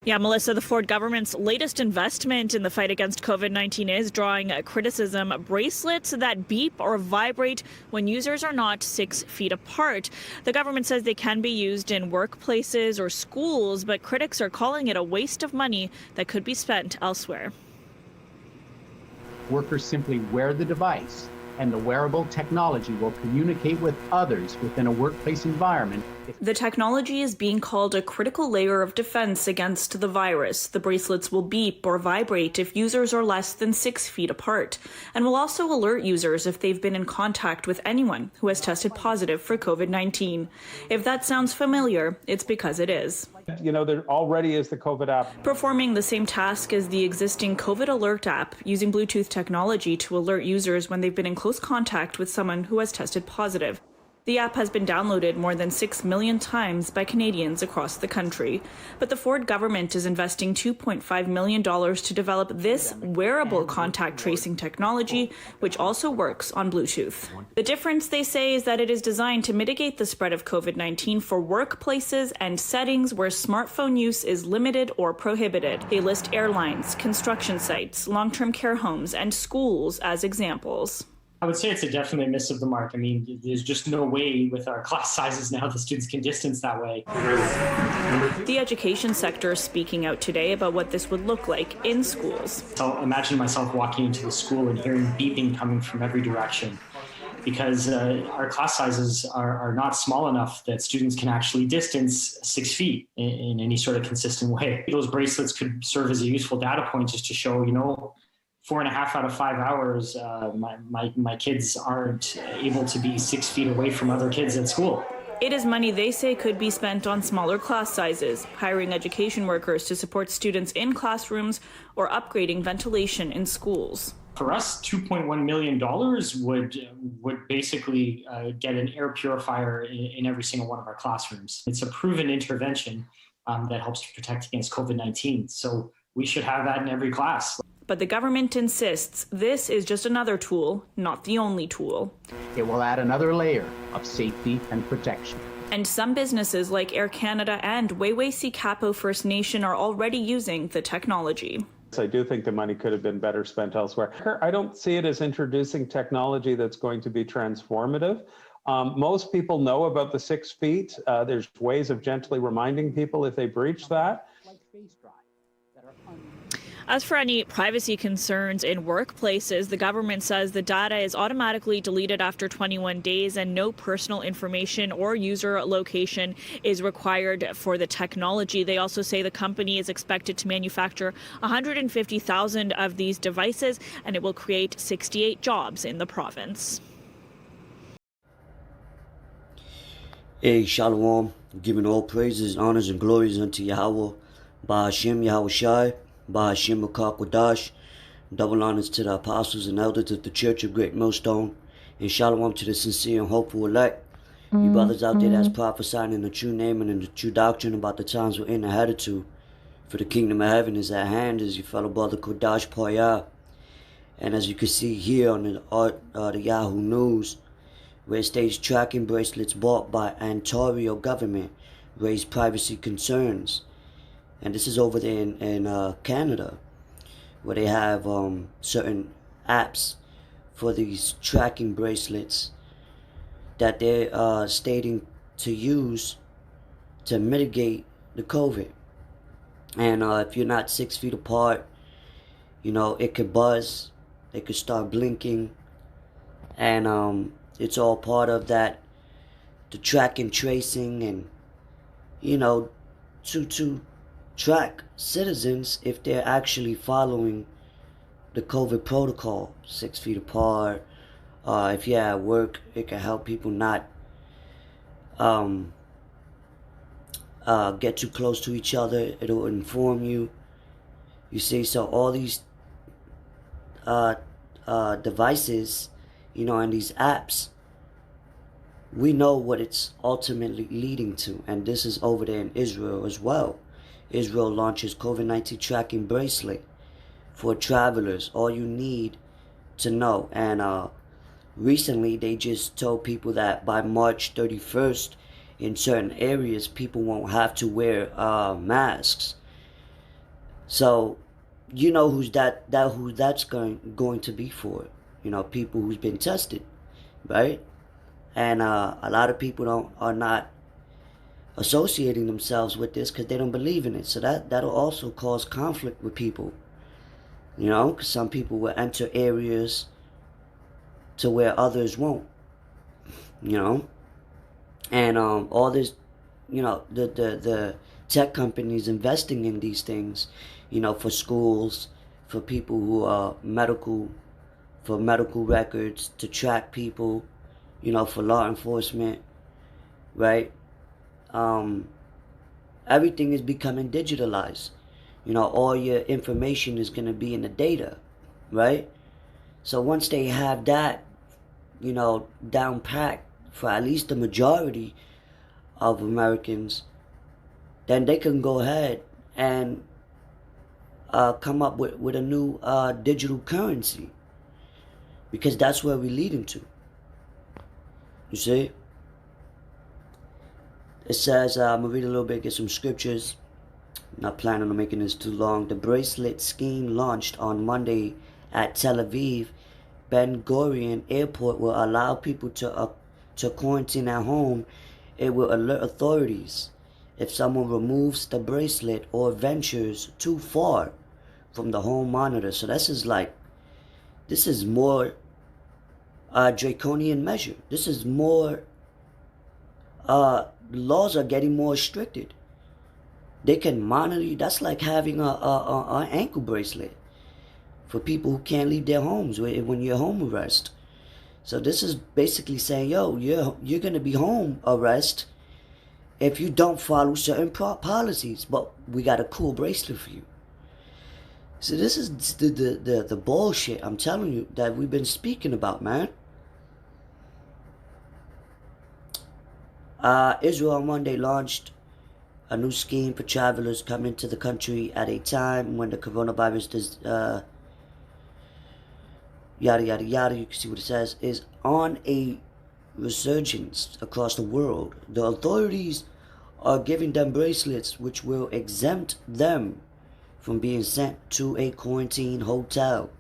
Yeah, Melissa, the Ford government's latest investment in the fight against COVID-19 is drawing criticism. Bracelets that beep or vibrate when users are not 6 feet apart. The government says they can be used in workplaces or schools, but critics are calling it a waste of money that could be spent elsewhere. Workers simply wear the device, and the wearable technology will communicate with others within a workplace environment. The technology is being called a critical layer of defense against the virus. The bracelets will beep or vibrate if users are less than 6 feet apart, and will also alert users if they've been in contact with anyone who has tested positive for COVID-19. If that sounds familiar, it's because it is. You know, there already is the COVID app. Performing the same task as the existing COVID Alert app, using Bluetooth technology to alert users when they've been in close contact with someone who has tested positive. The app has been downloaded more than 6 million times by Canadians across the country. But the Ford government is investing $2.5 million to develop this wearable contact tracing technology, which also works on Bluetooth. The difference, they say, is that it is designed to mitigate the spread of COVID-19 for workplaces and settings where smartphone use is limited or prohibited. They list airlines, construction sites, long-term care homes, and schools as examples. I would say it's a definite miss of the mark. I mean, there's just no way with our class sizes now the students can distance that way. The education sector is speaking out today about what this would look like in schools. So imagine myself walking into the school and hearing beeping coming from every direction, because our class sizes are not small enough that students can actually distance 6 feet in any sort of consistent way. Those bracelets could serve as a useful data point just to show, 4.5 out of 5 hours, my kids aren't able to be 6 feet away from other kids at school. It is money they say could be spent on smaller class sizes, hiring education workers to support students in classrooms, or upgrading ventilation in schools. For us, $2.1 million would basically get an air purifier in every single one of our classrooms. It's a proven intervention that helps to protect against COVID-19. So we should have that in every class. But the government insists this is just another tool, not the only tool. It will add another layer of safety and protection. And some businesses like Air Canada and Wei-Wei-Si Capo First Nation are already using the technology. I do think the money could have been better spent elsewhere. I don't see it as introducing technology that's going to be transformative. Most people know about the 6 feet. There's ways of gently reminding people if they breach that. As for any privacy concerns in workplaces, the government says the data is automatically deleted after 21 days and no personal information or user location is required for the technology. They also say the company is expected to manufacture 150,000 of these devices, and it will create 68 jobs in the province. Hey, Shalom, giving all praises, honors, and glories unto Yahweh, Ba'ashem Yahweh Shai, Ba'ashem Akakwadash. Double honors to the apostles and elders of the Church of Great Millstone, and shalom to the sincere and hopeful elect. You brothers out there that's prophesying in the true name and in the true doctrine about the times we're in and headed to. For the kingdom of heaven is at hand, is your fellow brother Kodash Paya. And as you can see here on the Yahoo News, where it states tracking bracelets bought by Ontario government raise privacy concerns. And this is over there in Canada, where they have certain apps for these tracking bracelets that they're stating to use to mitigate the COVID. And if you're not 6 feet apart, it could buzz, it could start blinking, and it's all part of that, the tracking, tracing, and to track citizens if they're actually following the COVID protocol, 6 feet apart. If you're at work, it can help people not get too close to each other. It'll inform you. You see, so all these devices, and these apps, we know what it's ultimately leading to. And this is over there in Israel as well. Israel launches COVID-19 tracking bracelet for travelers. All you need to know. And recently, they just told people that by March 31st, in certain areas, people won't have to wear masks. So you know who that's going to be for. You know, people who's been tested, right? And a lot of people are not associating themselves with this because they don't believe in it. So that'll also cause conflict with people. You know, because some people will enter areas to where others won't. You know, and all this, you know, the tech companies investing in these things, you know, for schools, for people who are for medical records, to track people, you know, for law enforcement, right? Everything is becoming digitalized. You know, all your information is going to be in the data, right? So once they have that, you know, down packed for at least the majority of Americans, then they can go ahead and come up with a new digital currency, because that's where we're leading to. You see? It says, I'm going to read a little bit, get some scriptures. Not planning on making this too long. The bracelet scheme launched on Monday at Tel Aviv Ben Gurion Airport will allow people to quarantine at home. It will alert authorities if someone removes the bracelet or ventures too far from the home monitor. So this is more draconian measure. This is more, laws are getting more restricted. They can monitor you. That's like having an ankle bracelet for people who can't leave their homes when you're home arrest. So this is basically saying, yo, you're going to be home arrest if you don't follow certain policies, but we got a cool bracelet for you. So this is the bullshit, I'm telling you, that we've been speaking about, man. Israel on Monday launched a new scheme for travelers coming to the country at a time when the coronavirus yada yada yada, you can see what it says, is on a resurgence across the world. The authorities are giving them bracelets which will exempt them from being sent to a quarantine hotel.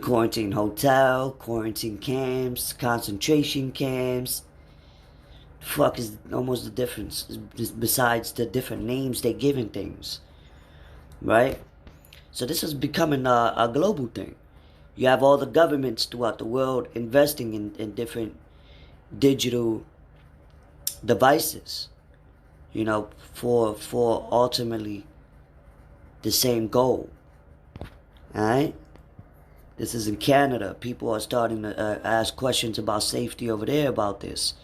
Quarantine hotel, quarantine camps, concentration camps. Fuck is almost the difference, besides the different names they giving things, right? So this is becoming a global thing. You have all the governments throughout the world investing in different digital devices, you know, for ultimately the same goal. Alright? This is in Canada. People are starting to ask questions about safety over there about this,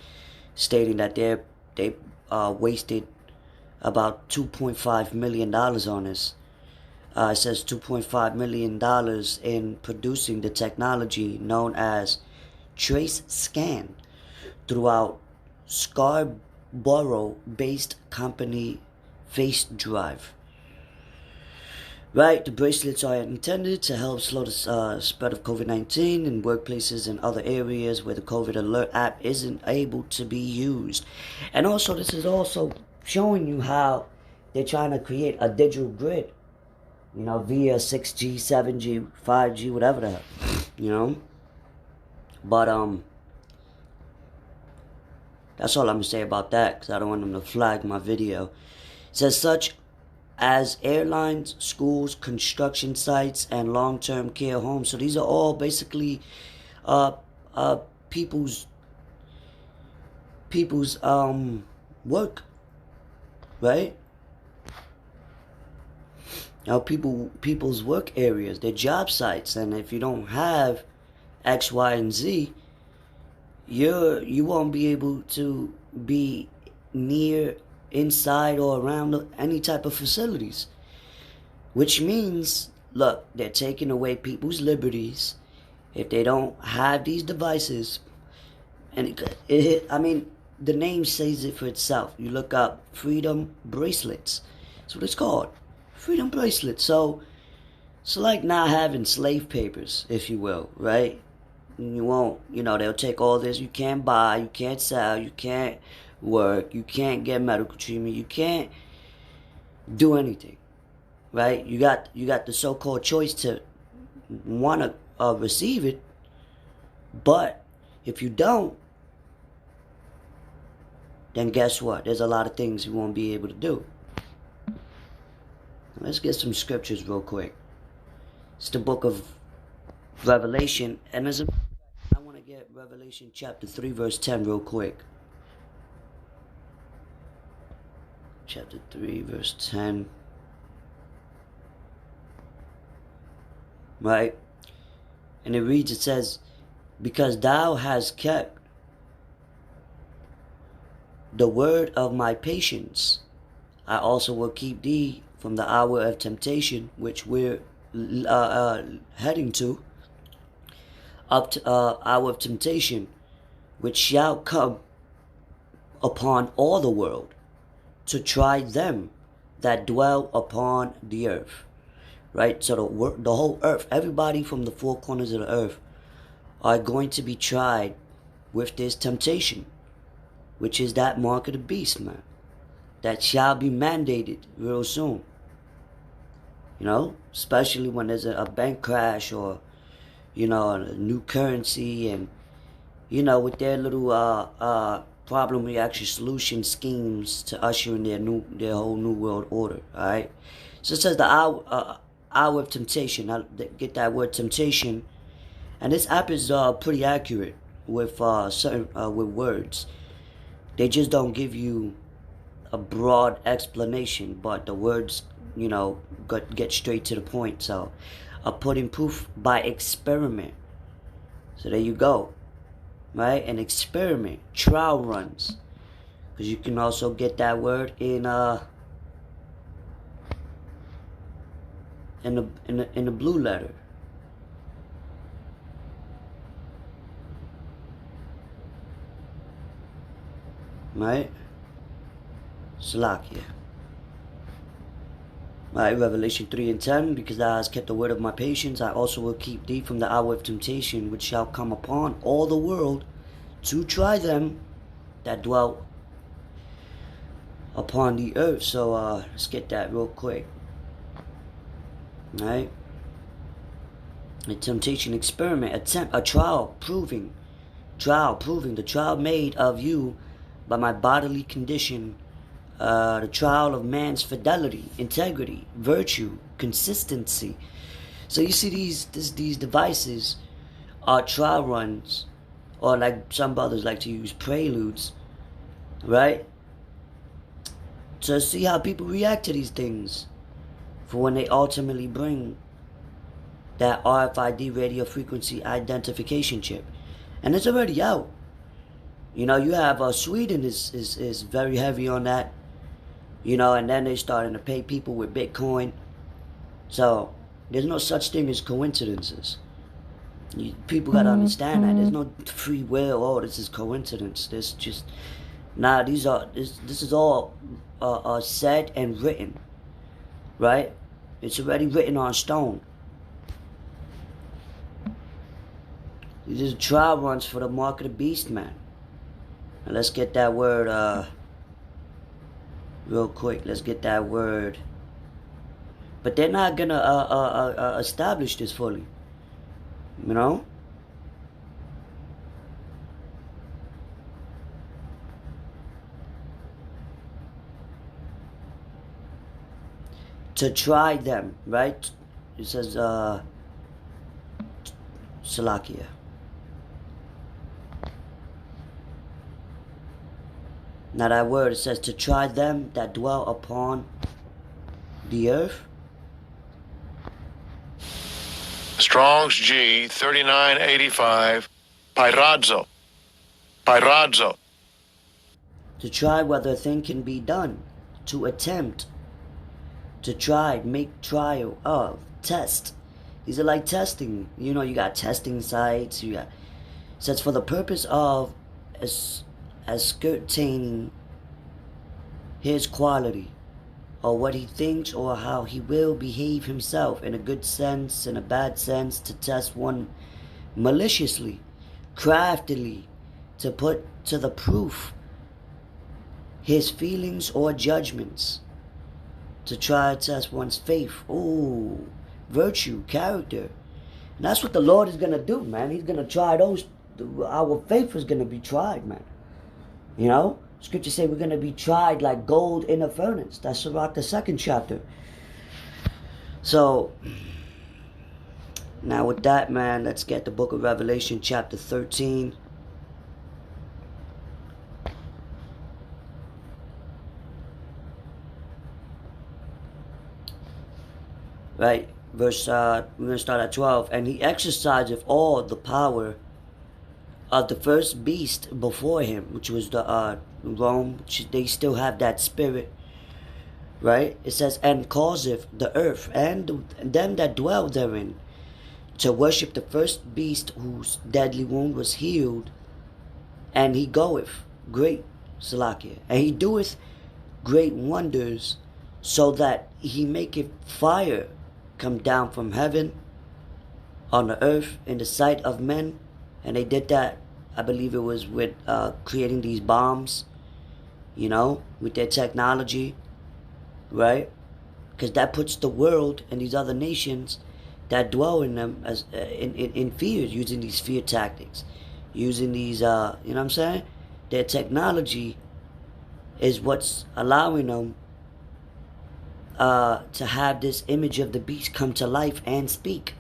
stating that they wasted about $2.5 million on this. It says $2.5 million in producing the technology known as Trace Scan throughout Scarborough-based company Face Drive. Right, the bracelets are intended to help slow the spread of COVID-19 in workplaces and other areas where the COVID Alert app isn't able to be used. And also, this is also showing you how they're trying to create a digital grid, you know, via 6G, 7G, 5G, whatever the hell, you know. But, that's all I'm going to say about that, because I don't want them to flag my video. It says such as airlines, schools, construction sites, and long-term care homes. So these are all basically people's work, right? Now people's work areas, their job sites, and if you don't have X, Y, and Z, you won't be able to be near, inside, or around any type of facilities. Which means, look, they're taking away people's liberties if they don't have these devices. And I mean, the name says it for itself. You look up freedom bracelets. That's what it's called. Freedom bracelets. So it's like not having slave papers, if you will, right? You won't, you know, they'll take all this. You can't buy, you can't sell, you can't work, you can't get medical treatment, you can't do anything. right? You got the so-called choice to want to receive it, but if you don't, then guess what? There's a lot of things you won't be able to do. Let's get some scriptures real quick. It's the book of Revelation, and I want to get Revelation chapter 3 verse 10 real quick. Chapter 3 verse 10. Right? And it reads, it says, because thou hast kept the word of my patience, I also will keep thee from the hour of temptation, which we're heading to, up to hour of temptation, which shall come upon all the world, to try them that dwell upon the earth. Right? So the whole earth, everybody from the four corners of the earth are going to be tried with this temptation, which is that mark of the beast, man. That shall be mandated real soon. You know, especially when there's a bank crash or, you know, a new currency, and, you know, with their little problem reaction solution schemes to usher in their whole new world order. All right. So it says the hour of temptation. Now get that word temptation, and this app is pretty accurate with certain with words. They just don't give you a broad explanation, but the words, you know, get straight to the point. So I put in proof by experiment. So there you go, right? An experiment, trial runs, because you can also get that word in the blue letter. Right? Salakia. Right, Revelation 3 and 10, because thou hast kept the word of my patience, I also will keep thee from the hour of temptation, which shall come upon all the world, to try them that dwell upon the earth. So let's get that real quick. Right? A temptation experiment, attempt, a trial proving, the trial made of you by my bodily condition, the trial of man's fidelity, integrity, virtue, consistency. So you see these devices are trial runs, or like some brothers like to use preludes, right? To see how people react to these things for when they ultimately bring that RFID radio frequency identification chip. And it's already out. You know, you have Sweden is very heavy on that. You know, and then they're starting to pay people with Bitcoin. So there's no such thing as coincidences. People gotta understand that. There's no free will. Oh, this is coincidence. This just this is all said and written, right? It's already written on stone. These are trial runs for the mark of the beast, man. Now let's get that word real quick. Let's get that word. But they're not gonna establish this fully, you know. To try them, right? It says Salakia. Now that word, it says to try them that dwell upon the earth. Strong's G 3985. Pyrazzo. To try whether a thing can be done. To attempt. To try, make trial of, test. These are like testing. You know, you got testing sites. You got. It says for the purpose of ascertaining his quality, or what he thinks, or how he will behave himself in a good sense, in a bad sense, to test one maliciously, craftily, to put to the proof his feelings or judgments. to try to test one's faith. Ooh, virtue, character. And that's what the Lord is going to do, man. He's going to try those. Our faith is going to be tried, man. You know? Scripture say we're going to be tried like gold in a furnace. That's Sirach, the 2nd chapter. So, now with that, man, let's get the book of Revelation, chapter 13. Right, verse, we're going to start at 12. And he exerciseth all the power of the first beast before him, which was the Rome. They still have that spirit, right? It says, and causeth the earth and them that dwell therein to worship the first beast whose deadly wound was healed. And he goeth great, Salakia, and he doeth great wonders, so that he maketh fire come down from heaven on the earth in the sight of men. And they did that, I believe it was with creating these bombs, you know, with their technology, right? Because that puts the world and these other nations that dwell in them as in fear, using these fear tactics, using these, you know what I'm saying? Their technology is what's allowing them to have this image of the beast come to life and speak,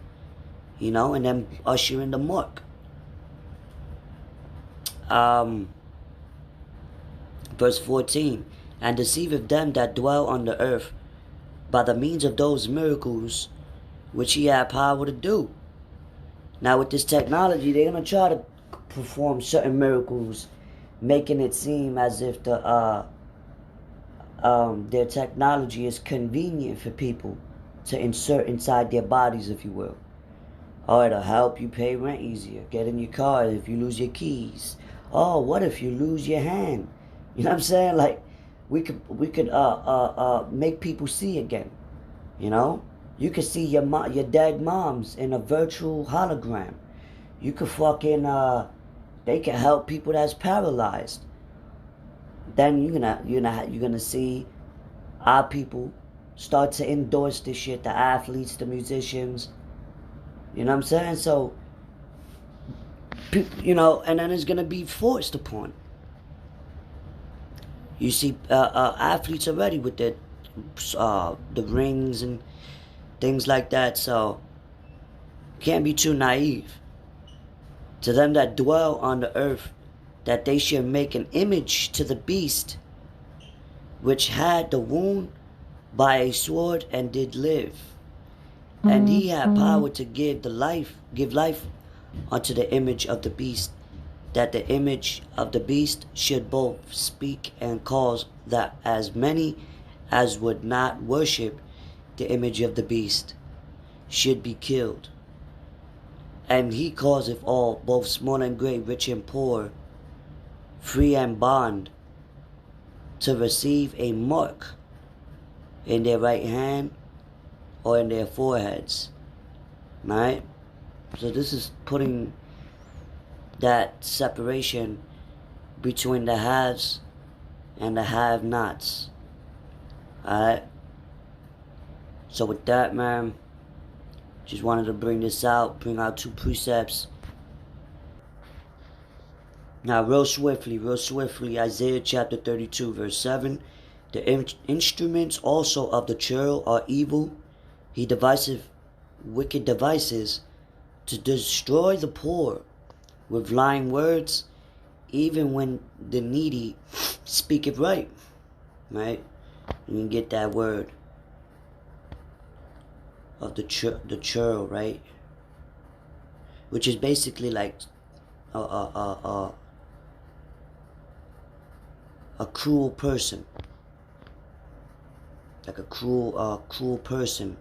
you know, and then usher in the mark. Verse 14, and deceiveth them that dwell on the earth by the means of those miracles which he had power to do. Now with this technology, they're going to try to perform certain miracles, making it seem as if their technology is convenient for people to insert inside their bodies, if you will. Oh, it'll help you pay rent easier. Get in your car if you lose your keys. Oh, what if you lose your hand? You know what I'm saying? Like, we could make people see again. You know, you could see your dead moms in a virtual hologram. You could fucking they can help people that's paralyzed. Then you're gonna see our people start to endorse this shit. The athletes, the musicians. You know what I'm saying? So, you know, and then it's gonna be forced upon. You see athletes already with their the rings and things like that. So can't be too naive. To them that dwell on the earth, that they should make an image to the beast, which had the wound by a sword and did live. And he had power to give life unto the image of the beast, that the image of the beast should both speak and cause that as many as would not worship the image of the beast should be killed. And he causeth all, both small and great, rich and poor, free and bond, to receive a mark in their right hand or in their foreheads. Right? So this is putting that separation between the haves and the have-nots. Alright? So with that, man, just wanted to bring this out, bring out 2 precepts. Now, real swiftly, Isaiah chapter 32, verse 7. The instruments also of the churl are evil. He deviseth wicked devices to destroy the poor with lying words, even when the needy speaketh right. Right? You can get that word of the churl, right? Which is basically like a cruel person, like a cruel person.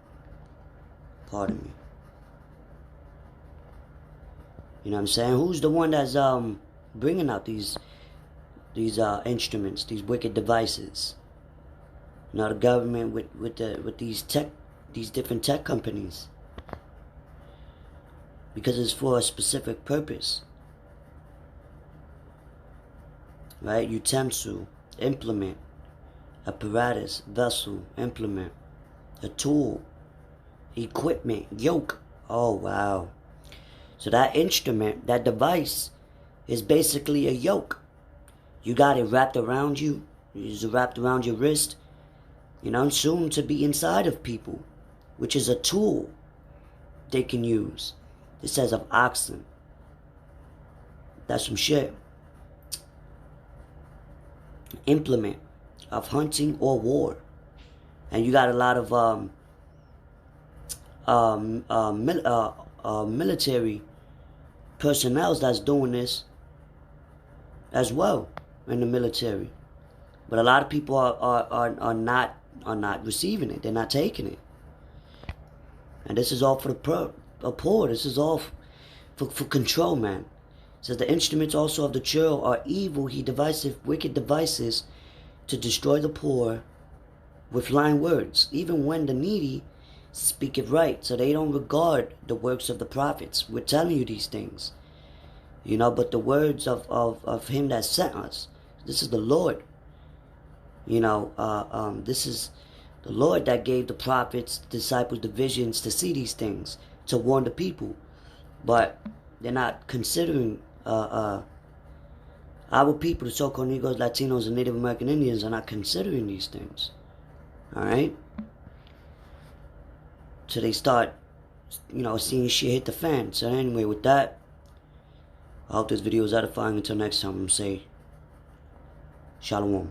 Pardon me. You know what I'm saying? Who's the one that's bringing out these instruments, these wicked devices? You know, the government with these different tech companies, because it's for a specific purpose. Right? Utensil, implement, apparatus, vessel, implement, a tool, equipment, yoke. Oh, wow. So that instrument, that device, is basically a yoke. You got it wrapped around you. It's wrapped around your wrist. And soon to be inside of people, which is a tool they can use. It says of oxen. That's some shit. Implement of hunting or war. And you got a lot of military personnel that's doing this as well in the military. But a lot of people are not receiving it. They're not taking it. And this is all for the poor. This is all for control, man. It says the instruments also of the churl are evil. He deviseth wicked devices to destroy the poor with lying words, even when the needy speaketh right. So they don't regard the works of the prophets. We're telling you these things. But the words of him that sent us. This is the Lord. This is the Lord that gave the prophets, disciples, the visions to see these things, to warn the people. But they're not considering our people, the so-called Negroes, Latinos, and Native American Indians are not considering these things. All right? So they start, seeing shit hit the fan. So anyway, with that, I hope this video is edifying. Until next time, I'm going to say, Shalom.